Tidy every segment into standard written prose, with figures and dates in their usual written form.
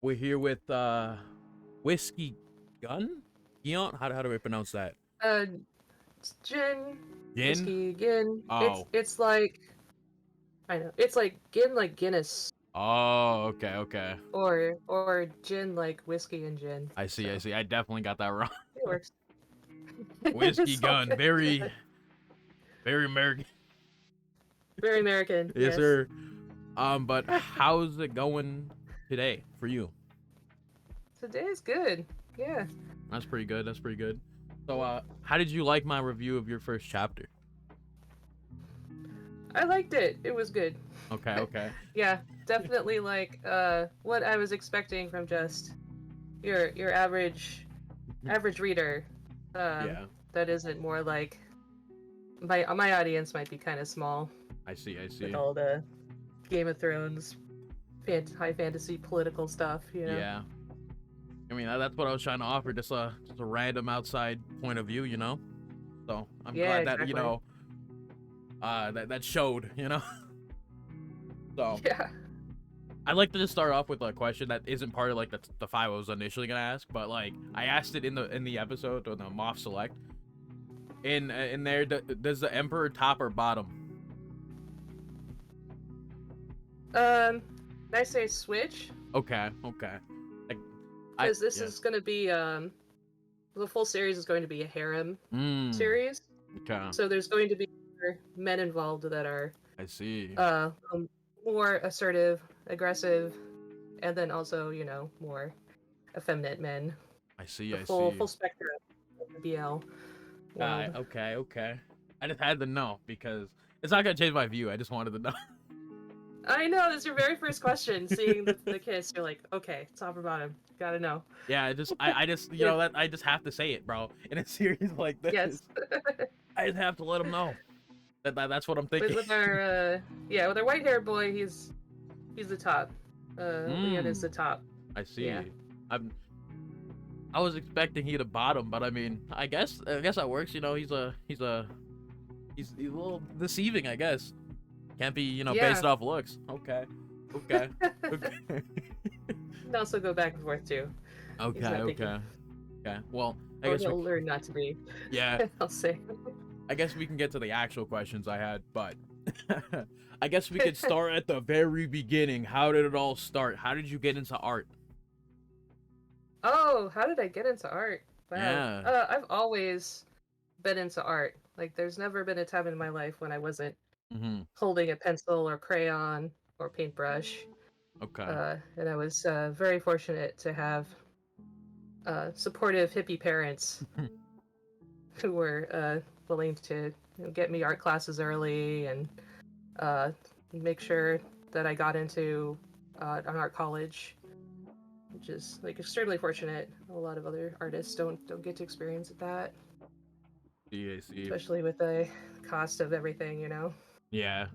We're here with Whiskey Gun? Gion? How do I pronounce that? Uh, it's gin, Gin? whiskey, gin. It's Oh. it's like I know it's like gin like Guinness Oh, okay, okay. or gin like whiskey and gin. I see, I So see. I definitely got that wrong. it works. Whiskey It's all Gun. good. Very, very American. Very American. Yes, Yes. sir. But how's it going today for you? Today is good. Yeah. That's pretty good. That's pretty good. So, how did you like my review of your first chapter? I liked it. It was good. Okay, okay. Yeah, definitely like what I was expecting from just your average reader. Um, Yeah, that isn't more like my audience might be kind of small I see, I with see. all the Game of Thrones, high fantasy political stuff, you know. Yeah. I mean, that's what I was trying to offer, just a random outside point of view, you know? So, I'm Yeah, glad that, exactly. that showed, you know? So, Yeah. I'd like to just start off with a question that isn't part of, like, the five I was initially gonna ask, but, like, I asked it in the episode, or the MOFS Select. In there, does the Emperor top or bottom? I say switch Okay, okay. Like, because this yeah. is going to be the full series is going to be a harem Mmm, series, okay. so there's going to be men involved that are I see. more assertive, aggressive, and then also more effeminate men. I see, The I full see. full spectrum of the BL world. Okay, okay. I just had to know because it's not gonna change my view. I just wanted to know. I know, this is your very first question. Seeing the kiss, you're like, okay, top or bottom, gotta know. Yeah, I just With that I just have to say it, bro. In a series like this, yes, I just have to let them know that's what I'm with thinking. with our with our white haired boy, he's the top. Leon is Mmm, the top. I Yeah. see. I was expecting he to bottom, but I mean, I guess that works. You know, he's a little deceiving. I guess can't be Yeah. based off looks. Okay, okay, okay. Can also go back and forth too. He's Okay, not picky. okay, okay. Well, I Or guess he'll learn not to be. yeah, I'll say. I guess we can get to the actual questions I had, but I guess we could start at the very beginning. How did it all start? How did you get into art? Oh, how did I get into art? Wow. Yeah. I've always been into art. Like, there's never been a time in my life when I wasn't Mhm. holding a pencil or crayon or paintbrush. Okay. And I was very fortunate to have supportive hippie parents who were willing to get me art classes early and uh, make sure that I got into an art college, which is like extremely fortunate. A lot of other artists don't get to experience that, See, I see. especially with the cost of everything, you know. Yeah.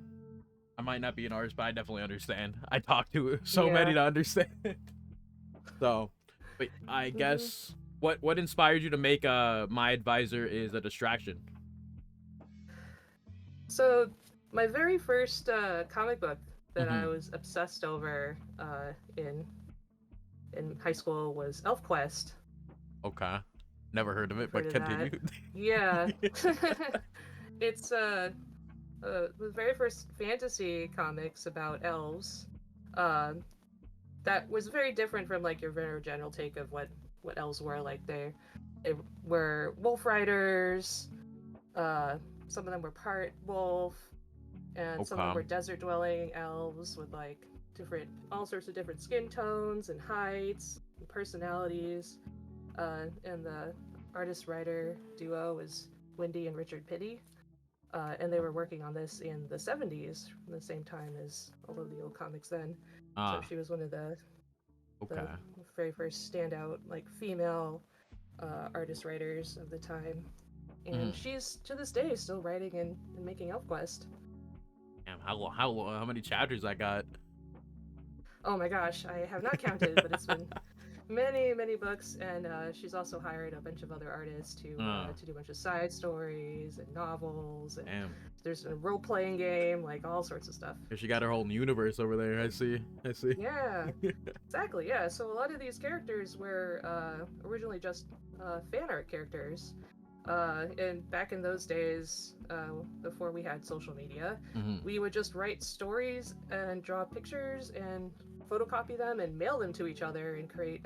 I might not be an artist, but I definitely understand. I talk to so many Yeah. to understand. So, but I hmm guess what inspired you to make My Advisor is a Distraction? So my very first comic book that I Mhm. was obsessed over in high school was ElfQuest. Okay. Never heard of it, You've heard but of that? continue. Yeah. It's the very first fantasy comics about elves. Um, that was very different from like your very general take of what elves were. Like they were wolf riders. Uh, some of them were part wolf, and some of them Okay. were desert dwelling elves with like all sorts of different skin tones and heights and personalities. And the artist writer duo is Wendy and Richard Pitty. And they were working on this in the 70s, the same time as all of the old comics then. So Ah, she was one of the okay. very first standout like female artist writers of the time, and Mhm. she's to this day still writing and making ElfQuest. Damn, how many chapters I got? Oh my gosh, I have not counted, but it's been many books, and she's also hired a bunch of other artists Oh, to do a bunch of side stories and novels, and damn. there's a role playing game, like all sorts of stuff. She got her whole universe over there. I see. I see. Yeah, exactly. Yeah, so a lot of these characters were originally just fan art characters. And back in those days, before we had social media, Mm-hmm. we would just write stories and draw pictures and photocopy them and mail them to each other and create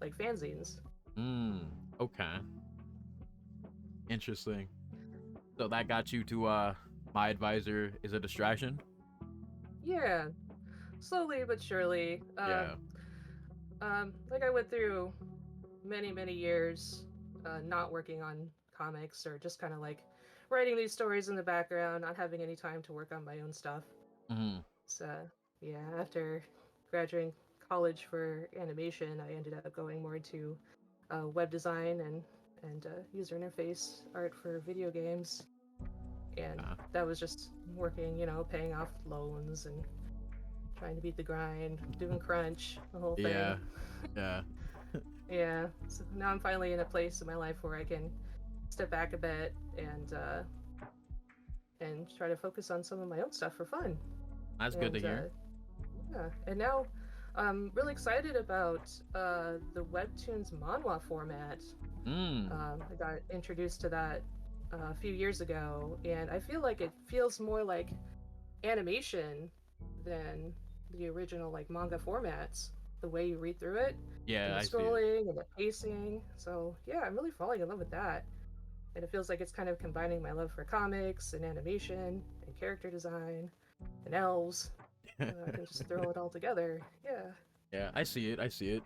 like fanzines. Mm. Okay. Interesting. So that got you to my advisor is a distraction. Yeah, slowly but surely. Yeah. Like I went through many years not working on comics or just kind of like writing these stories in the background, not having any time to work on my own stuff. Mm-hmm. So yeah, after graduating college for animation, I ended up going more into web design and user interface art for video games, and that was just working, paying off loans and trying to beat the grind, doing crunch, the whole thing. Yeah. Yeah. Yeah. So now I'm finally in a place in my life where I can step back a bit and try to focus on some of my own stuff for fun. That's good to hear. Yeah, and now I'm really excited about the Webtoons manhwa format. Mm. I got introduced to that a few years ago, and I feel like it feels more like animation than the original like manga formats. The way you read through it, and Yeah, the I see it. scrolling and the pacing. So yeah, I'm really falling in love with that, and it feels like it's kind of combining my love for comics and animation and character design and elves. I can just throw it all together. Yeah. Yeah, I see it. I see it.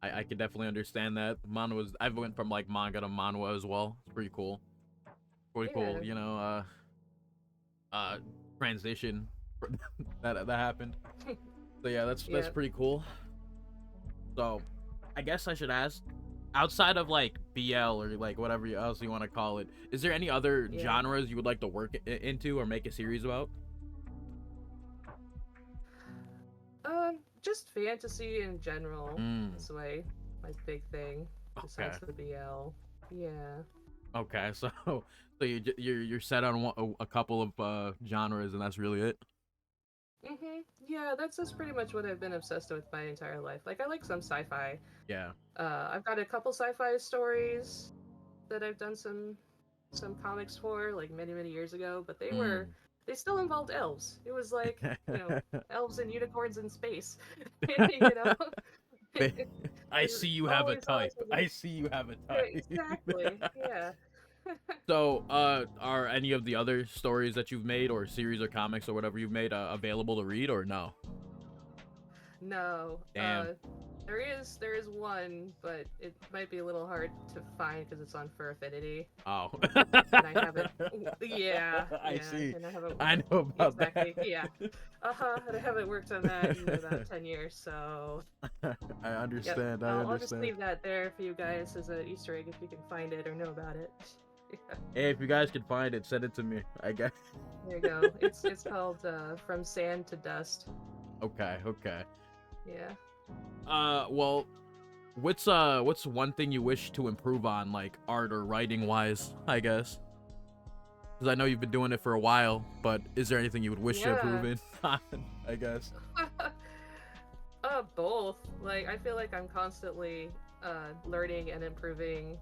I can definitely understand that. Manhwa's I went from like manga to manhwa as well. It's pretty cool. Pretty Yeah. cool, transition that happened. So yeah, that's Yeah. pretty cool. So, I guess I should ask, outside of like BL or like whatever else you want to call it, is there any other Yeah. genres you would like to work into or make a series about? Just fantasy in general. Mm, That's my big thing. okay. Besides the BL. Yeah. Okay. So you're set on a couple of genres and that's really it. Yeah, that's pretty much what I've been obsessed with my entire life. Like I like some sci-fi. Yeah. I've got a couple sci-fi stories that I've done some comics for like many years ago, but Mm. they still involved elves. It was like, elves and unicorns in space. you know. I see you have a Always type. was I see you have a yeah, type. exactly. Yeah. So, are any of the other stories that you've made, or series or comics or whatever you've made, available to read or no? No. Damn. There is one, but it might be a little hard to find because it's on Fur Affinity. Oh. And I haven't. Yeah. I Yeah, see. and I haven't. I know about Exactly. that. Yeah. And I haven't worked on that in about 10 years, so. I Yep. understand. I I'll just understand. leave that there for you guys as an Easter egg if you can find it or know about it. Yeah. Hey, if you guys can find it, send it to me. I guess. There you go. It's called From Sand to Dust. Okay. Okay. Yeah. Well, what's one thing you wish to improve on, like art or writing wise? I guess. Because I know you've been doing it for a while, but is there anything you would wish to improve in? I guess. Both. Like I feel like I'm constantly learning and improving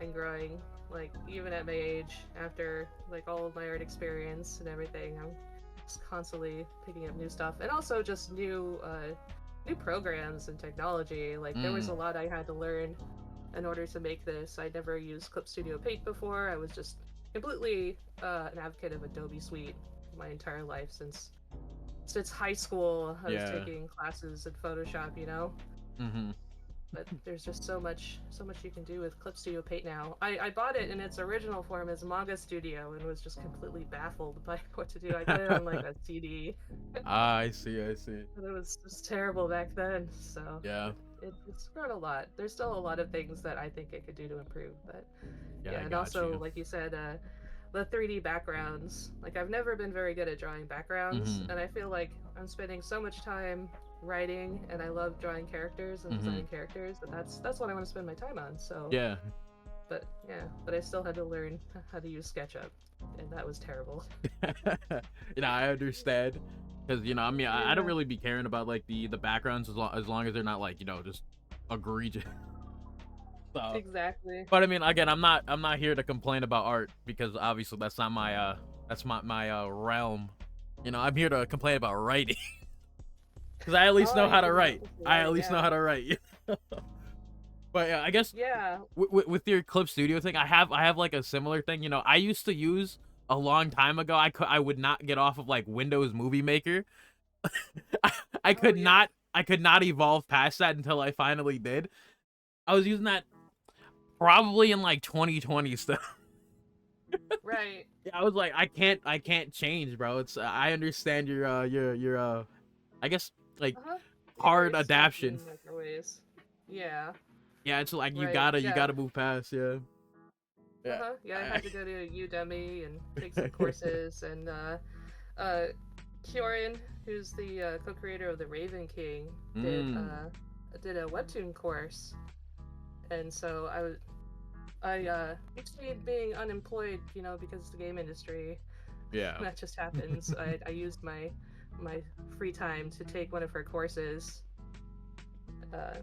and growing. Like even at my age, after like all of my art experience and everything, I'm just constantly picking up new stuff, and also just new programs and technology. Like there was a lot I had to learn in order to make this. I never used Clip Studio Paint before. I was just completely an advocate of Adobe Suite my entire life since high school. I was taking classes in Photoshop, Mm-hmm. but there's just so much you can do with Clip Studio Paint now. I bought it in its original form as Manga Studio and was just completely baffled by what to do. I got it on like a CD. I see. I see. But it was just terrible back then. So Yeah. it's grown a lot. There's still a lot of things that I think it could do to improve, but Yeah. yeah, I and got also you. like you said, the 3D backgrounds. Like I've never been very good at drawing backgrounds, Mm-hmm. and I feel like I'm spending so much time writing and I love drawing characters and Mm-hmm. designing characters, and that's what I want to spend my time on. So, Yeah. but yeah, but I still had to learn how to use SketchUp, and that was terrible. I understand. Because, I mean, I don't Yeah. really be caring about, like, the backgrounds as long as they're not, like, just egregious. So, Exactly. but I mean, again, I'm not here to complain about art because obviously that's not my realm. I'm here to complain about writing because I at least know Oh, how you to can do write. it with I at writing, least know yeah. how to write. But yeah, I guess Yeah. with your Clip Studio thing, I have like a similar thing. I used to use a long time ago. I would not get off of like Windows Movie Maker. I, I Oh could yeah. not I could not evolve past that until I finally did. I was using that probably in like 2020 stuff. Right. Yeah, I was like, I can't change, bro. I understand your I guess like Uh-huh. You're hard very stuck adaptation. in like your ways. Yeah. Yeah, it's like you Right. gotta you Yeah. gotta move past. Yeah. Yeah. Uh-huh. Yeah, I had to go to Udemy and take some courses, and uh Kyorin, who's the co-creator of the Raven King, did a webtoon course. And so I between being unemployed, because of the game industry, Yeah. that just happens. I used my free time to take one of her courses uh,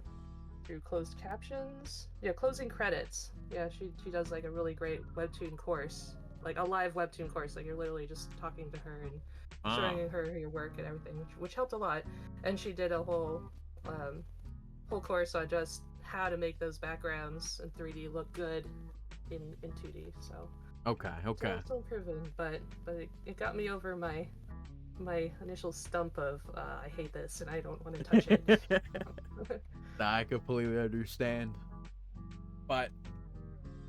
through closed captions. Yeah, closing credits. Yeah, she does like a really great webtoon course, like a live webtoon course. Like you're literally just talking to her and Oh. showing her your work and everything, which helped a lot. And she did a whole course on just how to make those backgrounds in 3D look good in 2D. So Okay. Okay. still improving, but it got me over my initial stump of I hate this and I don't want to touch it. I completely understand. But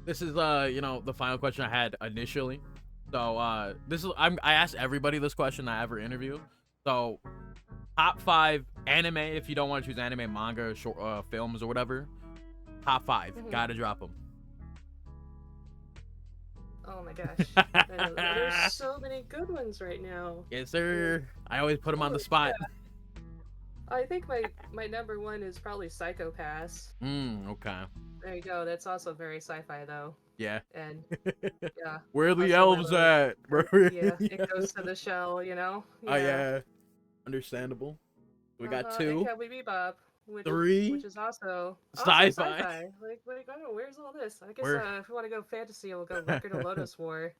this is the final question I had initially. So this is I asked everybody this question I ever interview. So top 5 anime, if you don't want to choose anime, manga, short films or whatever. Top 5, Mhm. gotta drop them. Oh my gosh, there's so many good ones right now. Yes, sir. I always put them on the Holy spot. crap. I think my number one is probably Psycho Pass. Okay. There you go. That's also very sci-fi though, Yeah. and yeah, Where are the also elves literally, at? Bro? yeah, it goes to the shell, Oh Yeah. yeah. Understandable. We got And 2, Cowboy Bebop, which 3, is also sci-fi. sci-fi. Like, I don't know, where's all this? I guess We're if we want to go fantasy, we'll go Record of Lodoss War.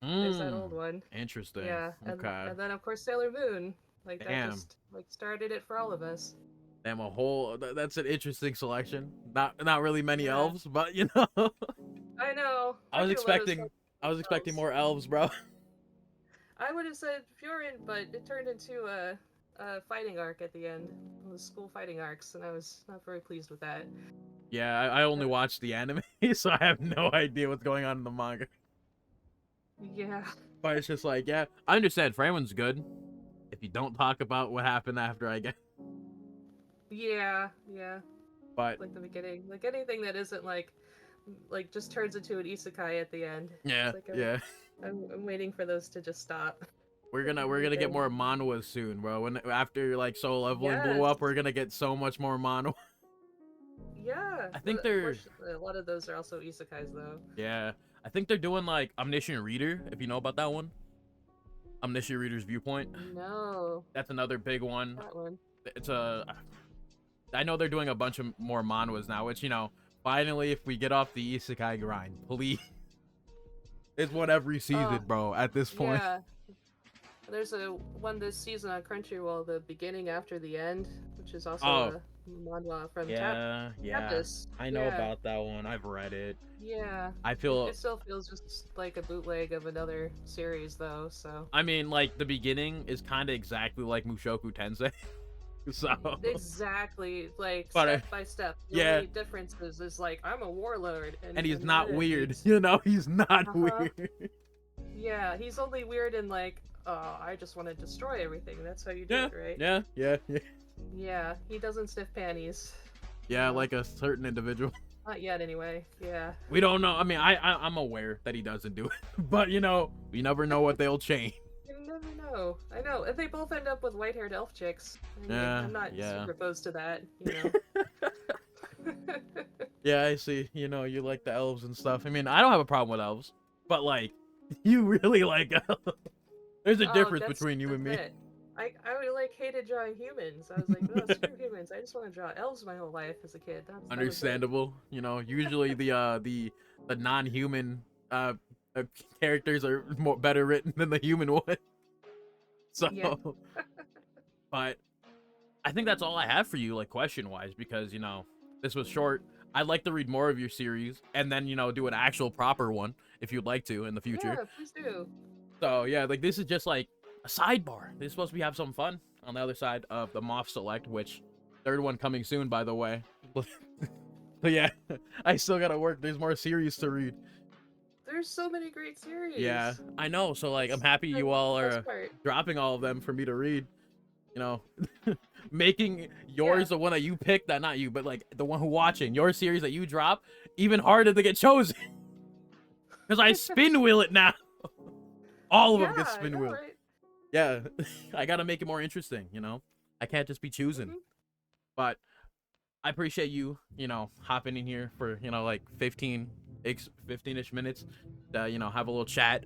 There's that old one. Interesting. Yeah, Okay. and then of course Sailor Moon. Like that Damn. just like started it for all of us. Damn, that's an interesting selection. Not really many Yeah. elves, but I know. I was Record of Lodoss expecting elves. more elves, bro. I would have said Furin, but it turned into a fighting arc at the end. The school fighting arcs, and I was not very pleased with that. Yeah, I only watched the anime, so I have no idea what's going on in the manga. Yeah. But it's just like, yeah, I understand Freeman's good. If you don't talk about what happened after, I guess. Yeah. But Like the beginning, like anything that isn't like just turns into an isekai at the end. yeah, It's like yeah. I'm waiting for those to just stop. We're gonna get more manhwas soon, bro. After like Soul Leveling blew Yes. up, we're gonna get so much more manhwa. Yeah. I think But they're a lot of those are also isekais though. yeah. I think they're doing like Omniscient Reader, if you know about that one. Omniscient Reader's Viewpoint. No, That's another big one. that one. I know they're doing a bunch of more manhwas now, which finally, if we get off the isekai grind, please. It's what every season, bro. At this point. Yeah. There's a one this season on Crunchyroll, The Beginning After the End, which is also a manhwa from Tapas. I know about that one. I've read it. Yeah. I feel It still feels just like a bootleg of another series, though. So. I mean, like the beginning is kind of exactly like Mushoku Tensei. So. Exactly, like But, step by step. The only difference is like I'm a warlord, and he's not weird. he's- He's not weird. Yeah, he's only weird in like, I just want to destroy everything. That's how you do it, right? Yeah. Yeah, he doesn't sniff panties. Yeah, like a certain individual. Not yet, anyway. Yeah. We don't know. I mean, I'm aware that he doesn't do it, but we never know what they'll change. You never know. I know. And they both end up with white-haired elf chicks. I mean, Yeah, I'm not yeah. super opposed to that, you know. Yeah, I see. You know, you like the elves and stuff. I mean, I don't have a problem with elves, but like, you really like elves. There's a Oh, difference that's between you and me. it. I would like hated drawing humans. I was like, oh, screw humans. I just want to draw elves my whole life as a kid. That was it. Understandable. You know, usually the non-human uh, uh characters are more better written than the human one. So, Yeah. but I think that's all I have for you, like question-wise, because you know this was short. I'd like to read more of your series, and then you know do an actual proper one if you'd like to in the future. Yeah, please do. So yeah, like this is just like a sidebar. This is supposed to be have some fun on the other side of the MOFS Select, which third one coming soon, by the way. But yeah, I still gotta work. There's more series to read. There's so many great series. Yeah, I know. So like, I'm happy That's you all the are best part. dropping all of them for me to read. You know, making yours the one that you picked, that not you, but like the one who watching your series that you drop even harder to get chosen. Because I spin wheel it now. All of them get spin wheel. Right? Yeah, I gotta make it more interesting. You know, I can't just be choosing. But I appreciate you, you know, hopping in here for, you know, like 15-ish minutes to, you know, have a little chat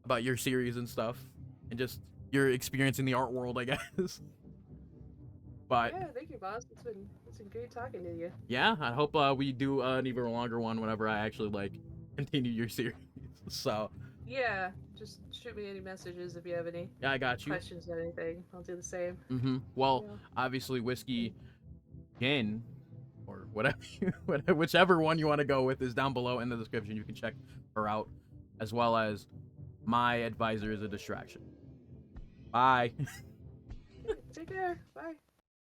about your series and stuff and just your experience in the art world, I guess. But Yeah, thank you, boss. It's been great talking to you. yeah, I hope we do an even longer one whenever I actually like continue your series. So Yeah, just shoot me any messages if you have any yeah, I got you. questions or anything. I'll do the same. Well, Yeah. obviously Whiskyguin or whatever, whichever one you want to go with is down below in the description. You can check her out, as well as my advisor is a distraction. Bye. Take care. Bye.